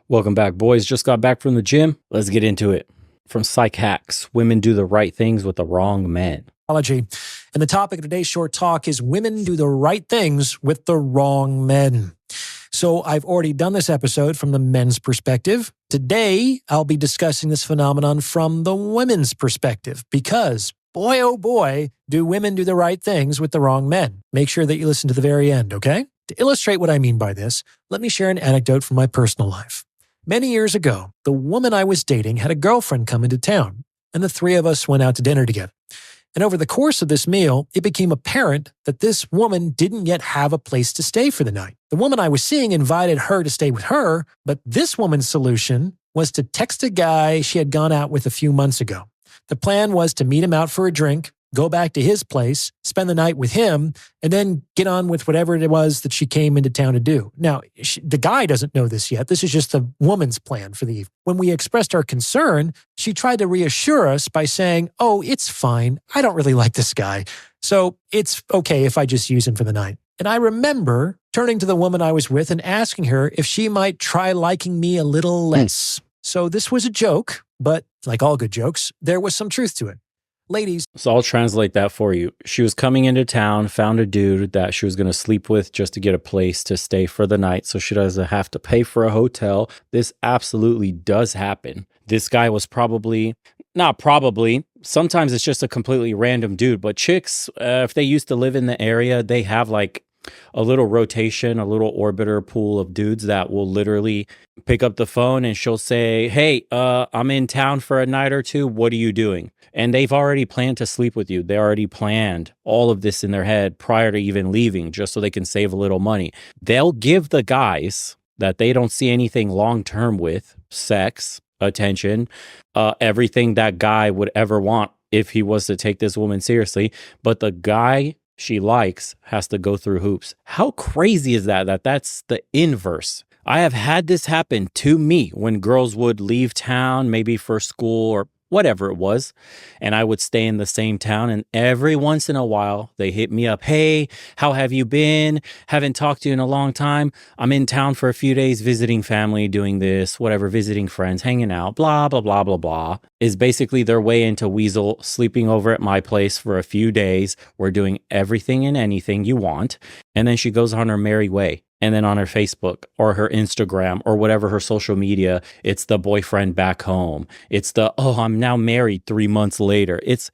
Welcome back, boys. Just got back from the gym. Let's get into it. From Psych Hacks, women do the right things with the wrong men. And the topic of today's short talk is women do the right things with the wrong men. So I've already done this episode from the men's perspective. Today, I'll be discussing this phenomenon from the women's perspective because, boy, oh boy, do women do the right things with the wrong men. Make sure that you listen to the very end, okay? To illustrate what I mean by this, let me share an anecdote from my personal life. Many years ago, the woman I was dating had a girlfriend come into town, and the three of us went out to dinner together. And over the course of this meal, it became apparent that this woman didn't yet have a place to stay for the night. The woman I was seeing invited her to stay with her, but this woman's solution was to text a guy she had gone out with a few months ago. The plan was to meet him out for a drink, go back to his place, spend the night with him, and then get on with whatever it was that she came into town to do. Now, the guy doesn't know this yet. This is just the woman's plan for the evening. When we expressed our concern, she tried to reassure us by saying, "Oh, it's fine. I don't really like this guy. So it's okay if I just use him for the night." And I remember turning to the woman I was with and asking her if she might try liking me a little less. So this was a joke, but like all good jokes, there was some truth to it. Ladies. So I'll translate that for you. She was coming into town, found a dude that she was going to sleep with just to get a place to stay for the night so she doesn't have to pay for a hotel. This absolutely does happen. This guy was not probably, sometimes it's just a completely random dude, but chicks, if they used to live in the area, they have like a little rotation, a little orbiter pool of dudes that will literally pick up the phone and she'll say, "Hey, I'm in town for a night or two. What are you doing?" And they've already planned to sleep with you. They already planned all of this in their head prior to even leaving, just so they can save a little money. They'll give the guys that they don't see anything long-term with, sex, attention, everything that guy would ever want if he was to take this woman seriously. But the guy she likes has to go through hoops. How crazy is that that's the inverse? I have had this happen to me when girls would leave town, maybe for school or whatever it was, and I would stay in the same town, and every once in a while they hit me up. "Hey, how have you been? Haven't talked to you in a long time. I'm in town for a few days visiting family, doing this, whatever, visiting friends, hanging out, blah, blah, blah, blah, blah," is basically their way into Weasel sleeping over at my place for a few days. We're doing everything and anything you want. And then she goes on her merry way. And then on her Facebook or her Instagram or whatever her social media, it's the boyfriend back home. It's the, "Oh, I'm now married 3 months later." It's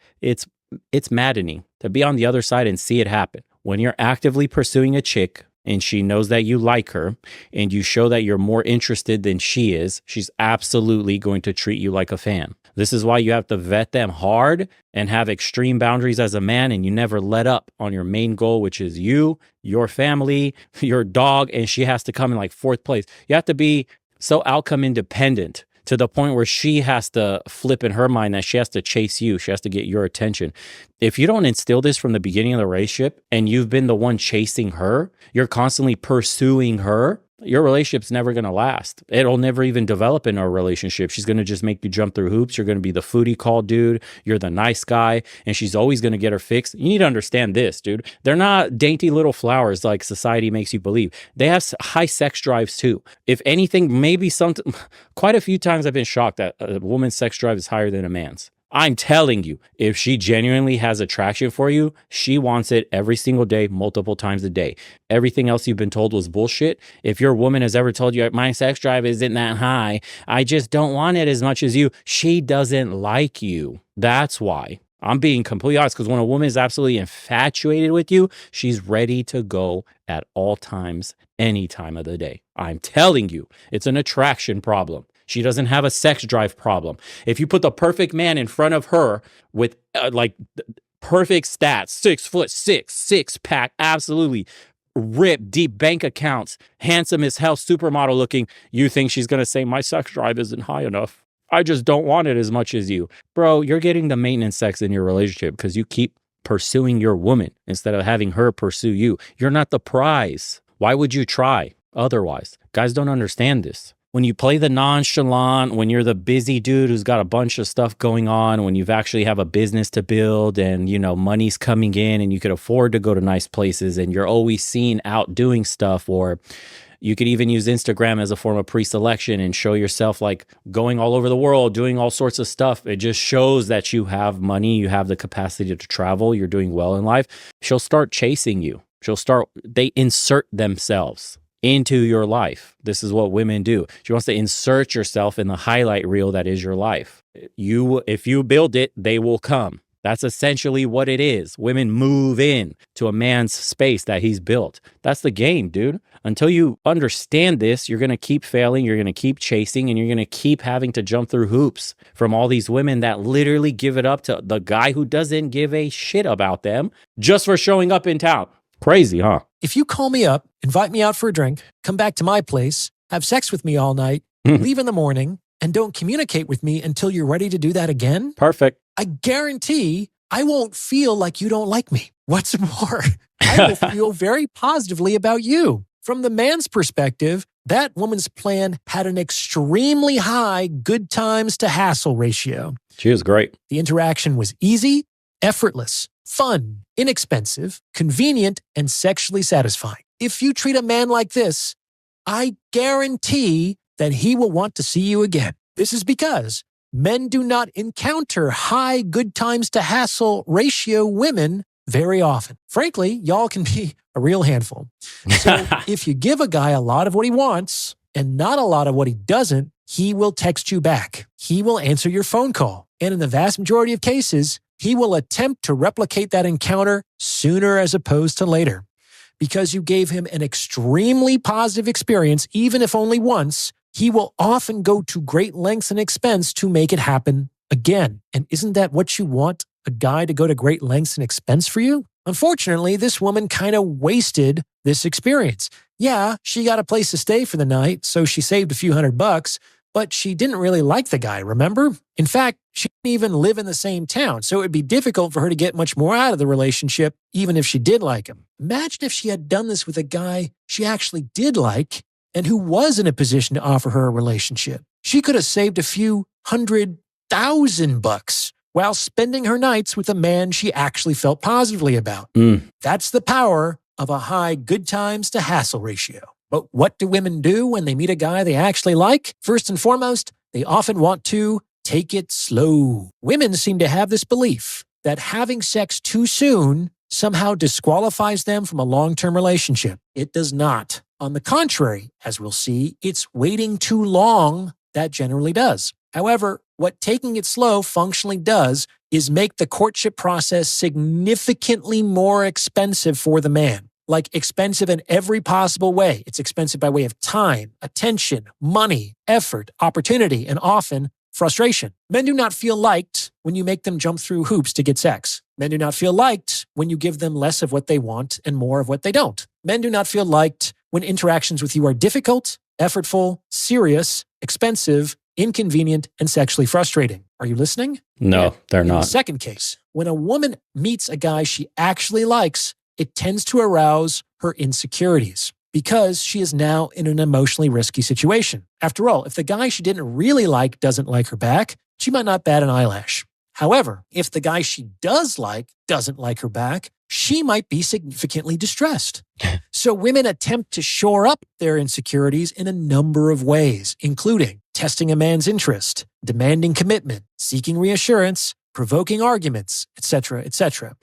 maddening to be on the other side and see it happen. When you're actively pursuing a chick and she knows that you like her and you show that you're more interested than she is, she's absolutely going to treat you like a fan. This is why you have to vet them hard and have extreme boundaries as a man, and you never let up on your main goal, which is you, your family, your dog, and she has to come in like fourth place. You have to be so outcome independent to the point where she has to flip in her mind that she has to chase you. She has to get your attention. If you don't instill this from the beginning of the relationship and you've been the one chasing her, you're constantly pursuing her, your relationship's never going to last. It'll never even develop in a relationship. She's going to just make you jump through hoops. You're going to be the foodie call dude. You're the nice guy, and she's always going to get her fix. You need to understand this, dude. They're not dainty little flowers like society makes you believe. They have high sex drives too. If anything, quite a few times I've been shocked that a woman's sex drive is higher than a man's. I'm telling you, if she genuinely has attraction for you, she wants it every single day, multiple times a day. Everything else you've been told was bullshit. If your woman has ever told you, "My sex drive isn't that high, I just don't want it as much as you," she doesn't like you. That's why. I'm being completely honest, because when a woman is absolutely infatuated with you, she's ready to go at all times, any time of the day. I'm telling you, it's an attraction problem. She doesn't have a sex drive problem. If you put the perfect man in front of her with perfect stats, 6'6", six pack, absolutely ripped, deep bank accounts, handsome as hell, supermodel looking, you think she's going to say, "My sex drive isn't high enough. I just don't want it as much as you." Bro, you're getting the maintenance sex in your relationship because you keep pursuing your woman instead of having her pursue you. You're not the prize. Why would you try otherwise? Guys don't understand this. When you play the nonchalant, when you're the busy dude who's got a bunch of stuff going on, when you've actually have a business to build and, money's coming in and you could afford to go to nice places and you're always seen out doing stuff, or You could even use Instagram as a form of pre-selection and show yourself like going all over the world, doing all sorts of stuff. It just shows that you have money, you have the capacity to travel, you're doing well in life. She'll start chasing you. They insert themselves into your life. This is what women do. She wants to insert yourself in the highlight reel that is your life. If you build it, they will come. That's essentially what it is. Women move in to a man's space that he's built. That's the game, dude. Until you understand this, you're going to keep failing, you're going to keep chasing, and you're going to keep having to jump through hoops from all these women that literally give it up to the guy who doesn't give a shit about them just for showing up in town. Crazy, huh? If you call me up, invite me out for a drink, come back to my place, have sex with me all night, leave in the morning, and don't communicate with me until you're ready to do that again, Perfect. I guarantee I won't feel like you don't like me. What's more, I will feel very positively about you. From the man's perspective, that woman's plan had an extremely high good times to hassle ratio. She was great. The interaction was easy, effortless, fun, inexpensive, convenient, and sexually satisfying. If you treat a man like this, I guarantee that he will want to see you again. This is because men do not encounter high good times to hassle ratio women very often. Frankly, y'all can be a real handful. So if you give a guy a lot of what he wants and not a lot of what he doesn't, he will text you back. He will answer your phone call. And in the vast majority of cases, he will attempt to replicate that encounter sooner as opposed to later. Because you gave him an extremely positive experience, even if only once, he will often go to great lengths and expense to make it happen again. And isn't that what you want? A guy to go to great lengths and expense for you? Unfortunately, this woman kind of wasted this experience. Yeah, she got a place to stay for the night, so she saved a few $100, but she didn't really like the guy, remember? In fact, she didn't even live in the same town, so it would be difficult for her to get much more out of the relationship, even if she did like him. Imagine if she had done this with a guy she actually did like and who was in a position to offer her a relationship. She could have saved a few $100,000 while spending her nights with a man she actually felt positively about. That's the power of a high good times to hassle ratio. But what do women do when they meet a guy they actually like? First and foremost, they often want to take it slow. Women seem to have this belief that having sex too soon somehow disqualifies them from a long-term relationship. It does not. On the contrary, as we'll see, it's waiting too long that generally does. However, what taking it slow functionally does is make the courtship process significantly more expensive for the man. Like expensive in every possible way. It's expensive by way of time, attention, money, effort, opportunity, and often frustration. Men do not feel liked when you make them jump through hoops to get sex. Men do not feel liked when you give them less of what they want and more of what they don't. Men do not feel liked when interactions with you are difficult, effortful, serious, expensive, inconvenient, and sexually frustrating. Are you listening? No, they're In not. the second case, when a woman meets a guy she actually likes, it tends to arouse her insecurities because she is now in an emotionally risky situation. After all, if the guy she didn't really like doesn't like her back, she might not bat an eyelash. However, if the guy she does like doesn't like her back, she might be significantly distressed. So women attempt to shore up their insecurities in a number of ways, including testing a man's interest, demanding commitment, seeking reassurance, provoking arguments, etc., etc.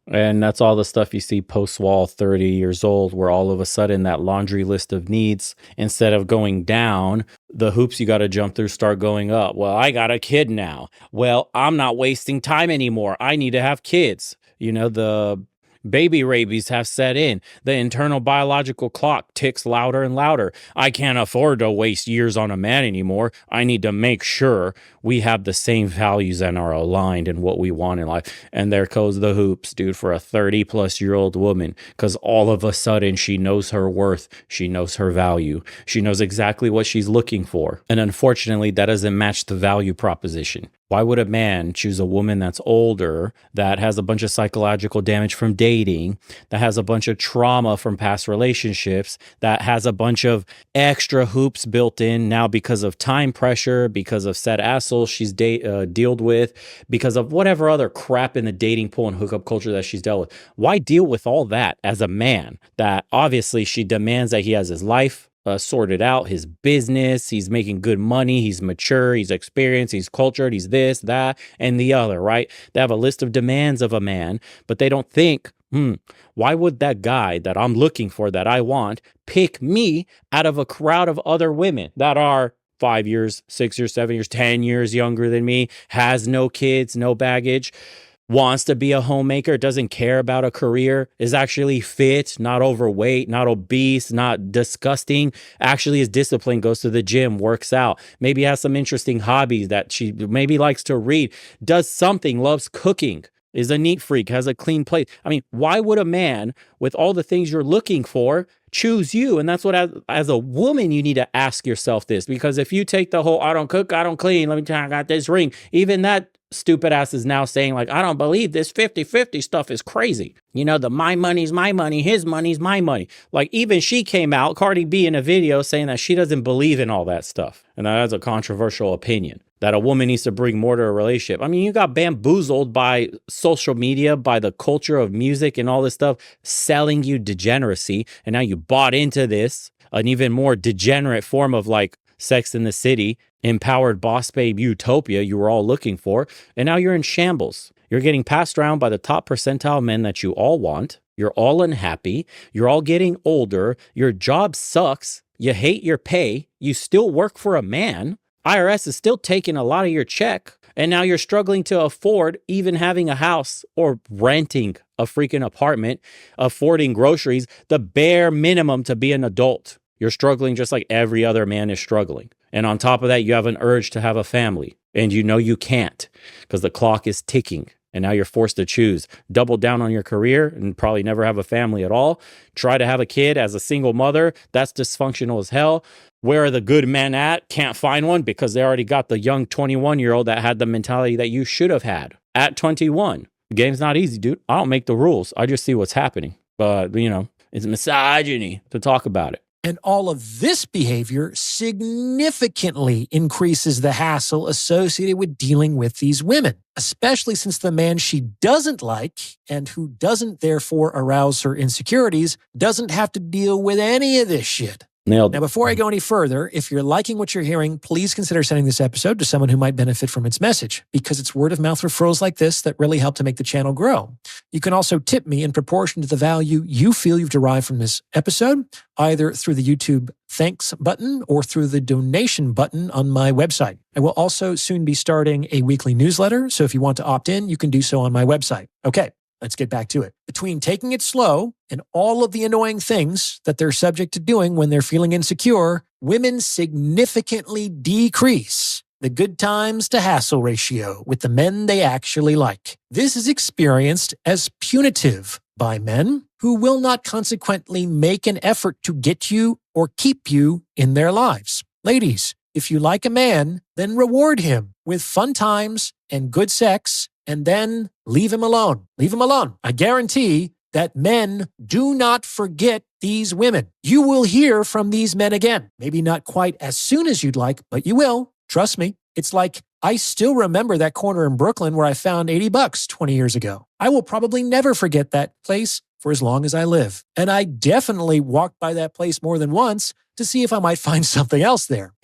And that's all the stuff you see post-wall 30 years old, where all of a sudden that laundry list of needs, instead of going down, the hoops you got to jump through start going up. Well, I got a kid now. Well, I'm not wasting time anymore. I need to have kids. You know, the baby rabies have set in. The internal biological clock ticks louder and louder. I can't afford to waste years on a man anymore. I need to make sure we have the same values and are aligned in what we want in life. And there goes the hoops, dude, for a 30-plus-year-old woman, because all of a sudden she knows her worth. She knows her value. She knows exactly what she's looking for. And unfortunately, that doesn't match the value proposition. Why would a man choose a woman that's older, that has a bunch of psychological damage from dating, that has a bunch of trauma from past relationships, that has a bunch of extra hoops built in now because of time pressure, because of said assholes she's dealt with, because of whatever other crap in the dating pool and hookup culture that she's dealt with? Why deal with all that as a man that obviously she demands that he has his life, sorted out, his business, he's making good money, he's mature, he's experienced, he's cultured, he's this, that, and the other, right? They have a list of demands of a man, but they don't think, why would that guy that I'm looking for, that I want, pick me out of a crowd of other women that are 5 years, 6 years, 7 years, 10 years younger than me, has no kids, no baggage, wants to be a homemaker, doesn't care about a career, is actually fit, not overweight, not obese, not disgusting, actually is disciplined, goes to the gym, works out, maybe has some interesting hobbies that she maybe likes to read, does something, loves cooking, is a neat freak, has a clean plate. I mean, why would a man with all the things you're looking for choose you? And that's what, as a woman, you need to ask yourself this, because if you take the whole, I don't cook, I don't clean, let me tell you, I got this ring, even that stupid ass is now saying like, I don't believe this 50-50 stuff is crazy. You know, the my money's my money, his money's my money. Like even she came out, Cardi B, in a video saying that she doesn't believe in all that stuff. And that is a controversial opinion, that a woman needs to bring more to a relationship. I mean, you got bamboozled by social media, by the culture of music and all this stuff, selling you degeneracy. And now you bought into this, an even more degenerate form of like Sex in the City, empowered boss babe utopia you were all looking for. And now you're in shambles. You're getting passed around by the top percentile men that you all want. You're all unhappy. You're all getting older. Your job sucks. You hate your pay. You still work for a man. IRS is still taking a lot of your check. And now you're struggling to afford even having a house or renting a freaking apartment, affording groceries, the bare minimum to be an adult. You're struggling just like every other man is struggling. And on top of that, you have an urge to have a family. And you know you can't because the clock is ticking. And now you're forced to choose. Double down on your career and probably never have a family at all. Try to have a kid as a single mother. That's dysfunctional as hell. Where are the good men at? Can't find one because they already got the young 21-year-old that had the mentality that you should have had at 21. Game's not easy, dude. I don't make the rules. I just see what's happening. But, you know, it's misogyny to talk about it. And all of this behavior significantly increases the hassle associated with dealing with these women, especially since the man she doesn't like and who doesn't therefore arouse her insecurities doesn't have to deal with any of this shit. Nailed it. Now, before I go any further, if you're liking what you're hearing, please consider sending this episode to someone who might benefit from its message, because it's word of mouth referrals like this that really help to make the channel grow. You can also tip me in proportion to the value you feel you've derived from this episode, either through the YouTube thanks button or through the donation button on my website. I will also soon be starting a weekly newsletter, so if you want to opt in, you can do so on my website. Okay. Let's get back to it. Between taking it slow and all of the annoying things that they're subject to doing when they're feeling insecure, women significantly decrease the good times to hassle ratio with the men they actually like. This is experienced as punitive by men who will not consequently make an effort to get you or keep you in their lives. Ladies, if you like a man, then reward him with fun times and good sex, and then leave him alone. Leave him alone. I guarantee that men do not forget these women. You will hear from these men again. Maybe not quite as soon as you'd like, but you will. Trust me. It's like, I still remember that corner in Brooklyn where I found $80 20 years ago. I will probably never forget that place for as long as I live. And I definitely walked by that place more than once to see if I might find something else there.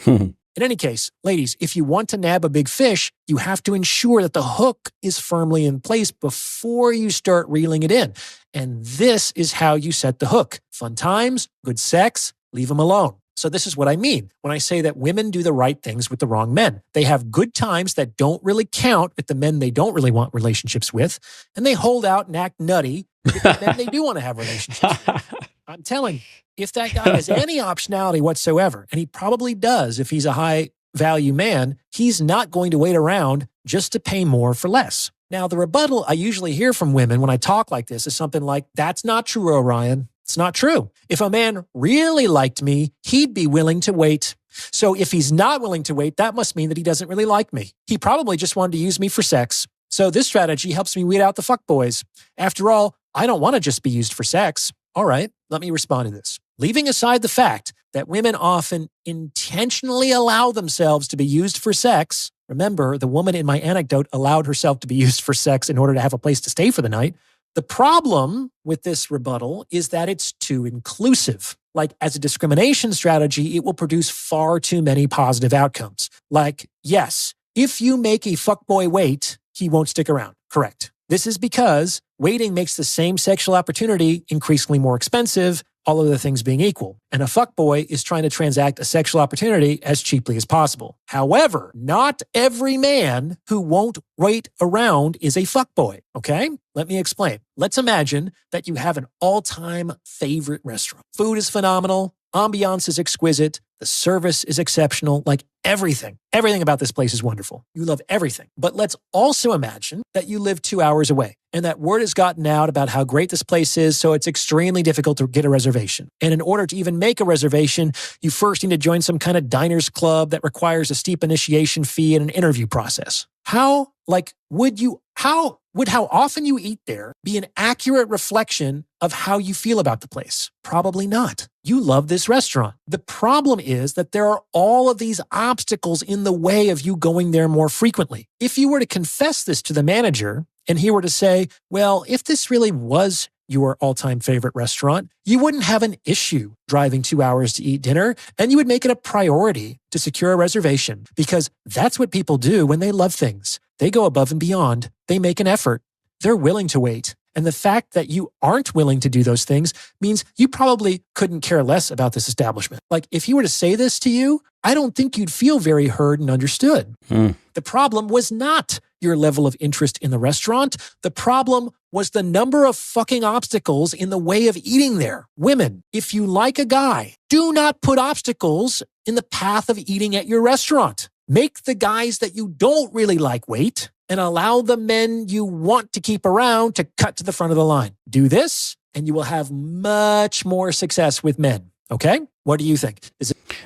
In any case, ladies, if you want to nab a big fish, you have to ensure that the hook is firmly in place before you start reeling it in. And this is how you set the hook. Fun times, good sex, leave them alone. So this is what I mean when I say that women do the right things with the wrong men. They have good times that don't really count with the men they don't really want relationships with, and they hold out and act nutty with the men they do want to have relationships with. I'm telling you, if that guy has any optionality whatsoever, and he probably does if he's a high-value man, he's not going to wait around just to pay more for less. Now, the rebuttal I usually hear from women when I talk like this is something like, that's not true, Orion. It's not true. If a man really liked me, he'd be willing to wait. So if he's not willing to wait, that must mean that he doesn't really like me. He probably just wanted to use me for sex. So this strategy helps me weed out the fuckboys. After all, I don't want to just be used for sex. All right, let me respond to this. Leaving aside the fact that women often intentionally allow themselves to be used for sex. Remember, the woman in my anecdote allowed herself to be used for sex in order to have a place to stay for the night. The problem with this rebuttal is that it's too inclusive. Like, as a discrimination strategy, it will produce far too many positive outcomes. Like, yes, if you make a fuckboy wait, he won't stick around. Correct. This is because waiting makes the same sexual opportunity increasingly more expensive, all other things being equal. And a fuckboy is trying to transact a sexual opportunity as cheaply as possible. However, not every man who won't wait around is a fuckboy, okay? Let me explain. Let's imagine that you have an all-time favorite restaurant. Food is phenomenal. Ambiance is exquisite. The service is exceptional. Like, everything about this place is wonderful. You love everything. But let's also imagine that you live 2 hours away and that word has gotten out about how great this place is, so it's extremely difficult to get a reservation. And in order to even make a reservation, you first need to join some kind of diners club that requires a steep initiation fee and an interview process. How would how often you eat there be an accurate reflection of how you feel about the place? Probably not. You love this restaurant. The problem is that there are all of these obstacles in the way of you going there more frequently. If you were to confess this to the manager and he were to say, well, if this really was your all-time favorite restaurant, you wouldn't have an issue driving 2 hours to eat dinner, and you would make it a priority to secure a reservation, because that's what people do when they love things. They go above and beyond. They make an effort. They're willing to wait. And the fact that you aren't willing to do those things means you probably couldn't care less about this establishment. Like, if he were to say this to you, I don't think you'd feel very heard and understood. The problem was not your level of interest in the restaurant. The problem was the number of fucking obstacles in the way of eating there. Women, if you like a guy, do not put obstacles in the path of eating at your restaurant. Make the guys that you don't really like wait, and allow the men you want to keep around to cut to the front of the line. Do this, and you will have much more success with men. Okay? What do you think?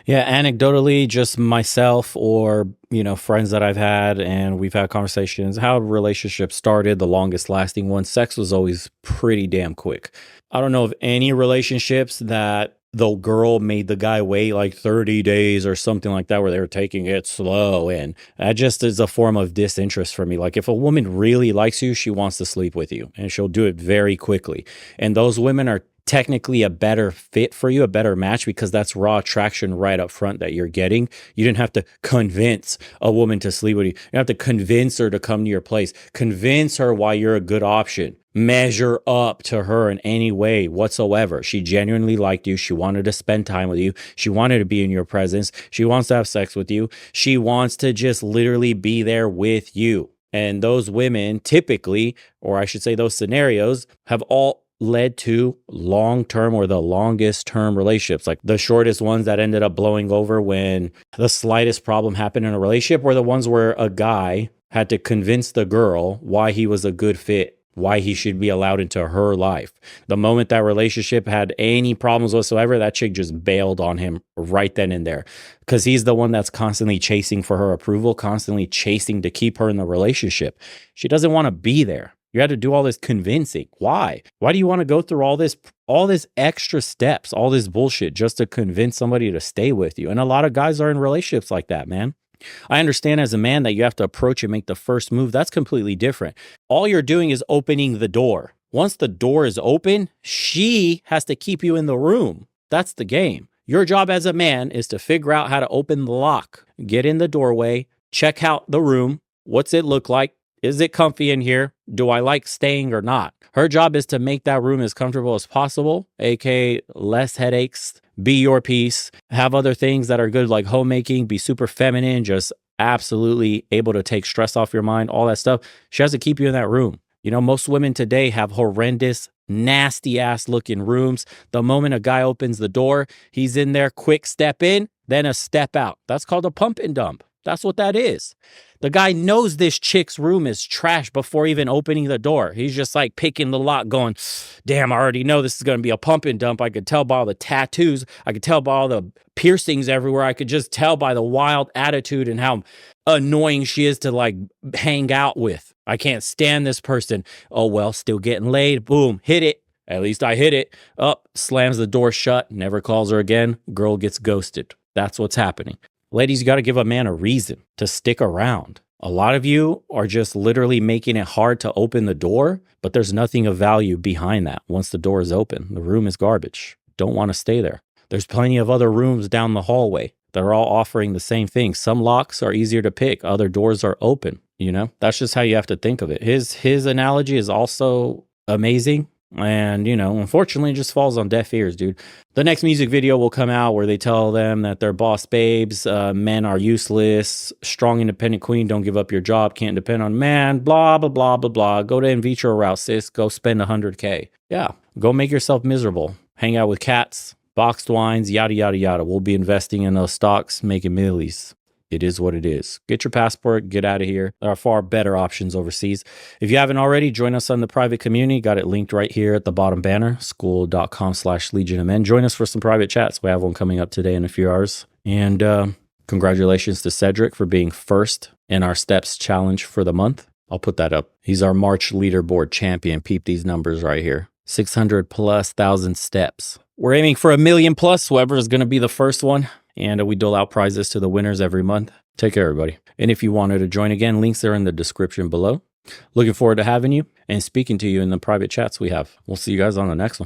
Yeah, anecdotally, just myself or, friends that I've had, and we've had conversations, how relationships started, the longest lasting one, sex was always pretty damn quick. I don't know of any relationships that the girl made the guy wait like 30 days or something like that, where they were taking it slow. And that just is a form of disinterest for me. Like, if a woman really likes you, she wants to sleep with you, and she'll do it very quickly. And those women are technically a better fit for you, a better match, because that's raw attraction right up front that you're getting. You didn't have to convince a woman to sleep with you. You have to convince her to come to your place, convince her why you're a good option, measure up to her in any way whatsoever. She genuinely liked you. She wanted to spend time with you. She wanted to be in your presence. She wants to have sex with you. She wants to just literally be there with you. And those women typically, or I should say those scenarios, have all led to long-term or the longest term relationships. Like, the shortest ones that ended up blowing over when the slightest problem happened in a relationship were the ones where a guy had to convince the girl why he was a good fit, why he should be allowed into her life. The moment that relationship had any problems whatsoever, that chick just bailed on him right then and there, because he's the one that's constantly chasing for her approval, constantly chasing to keep her in the relationship. She doesn't want to be there. You had to do all this convincing. Why? Why do you want to go through all this extra steps, all this bullshit just to convince somebody to stay with you? And a lot of guys are in relationships like that, man. I understand as a man that you have to approach and make the first move. That's completely different. All you're doing is opening the door. Once the door is open, she has to keep you in the room. That's the game. Your job as a man is to figure out how to open the lock, get in the doorway, check out the room. What's it look like? Is it comfy in here? Do I like staying or not? Her job is to make that room as comfortable as possible, aka less headaches, be your peace, have other things that are good like homemaking, be super feminine, just absolutely able to take stress off your mind, all that stuff. She has to keep you in that room. Most women today have horrendous, nasty ass looking rooms. The moment a guy opens the door, he's in there, quick step in, then a step out. That's called a pump and dump. That's what that is. The guy knows this chick's room is trash before even opening the door. He's just like picking the lock going, damn, I already know this is going to be a pump and dump. I could tell by all the tattoos. I could tell by all the piercings everywhere. I could just tell by the wild attitude and how annoying she is to like hang out with. I can't stand this person. Oh, well, still getting laid. Boom, hit it. At least I hit it. Up, slams the door shut, never calls her again. Girl gets ghosted. That's what's happening. Ladies, you got to give a man a reason to stick around. A lot of you are just literally making it hard to open the door, but there's nothing of value behind that. Once the door is open, the room is garbage. Don't want to stay there. There's plenty of other rooms down the hallway that are all offering the same thing. Some locks are easier to pick. Other doors are open. You know, that's just how you have to think of it. His analogy is also amazing. And, you know, unfortunately, it just falls on deaf ears, dude. The next music video will come out where they tell them that they're boss babes, men are useless, strong, independent queen, don't give up your job, can't depend on man, blah, blah, blah, blah, blah. Go to in vitro route, sis. Go spend $100K. Yeah, go make yourself miserable. Hang out with cats, boxed wines, yada, yada, yada. We'll be investing in those stocks, making millies. It is what it is. Get your passport, get out of here. There are far better options overseas. If you haven't already, join us on the private community. Got it linked right here at the bottom banner, school.com/Legion of Men. Join us for some private chats. We have one coming up today in a few hours. And congratulations to Cedric for being first in our Steps Challenge for the month. I'll put that up. He's our March leaderboard champion. Peep these numbers right here. 600,000+ steps. We're aiming for 1 million+. Whoever is going to be the first one. And we dole out prizes to the winners every month. Take care, everybody. And if you wanted to join again, links are in the description below. Looking forward to having you and speaking to you in the private chats we have. We'll see you guys on the next one.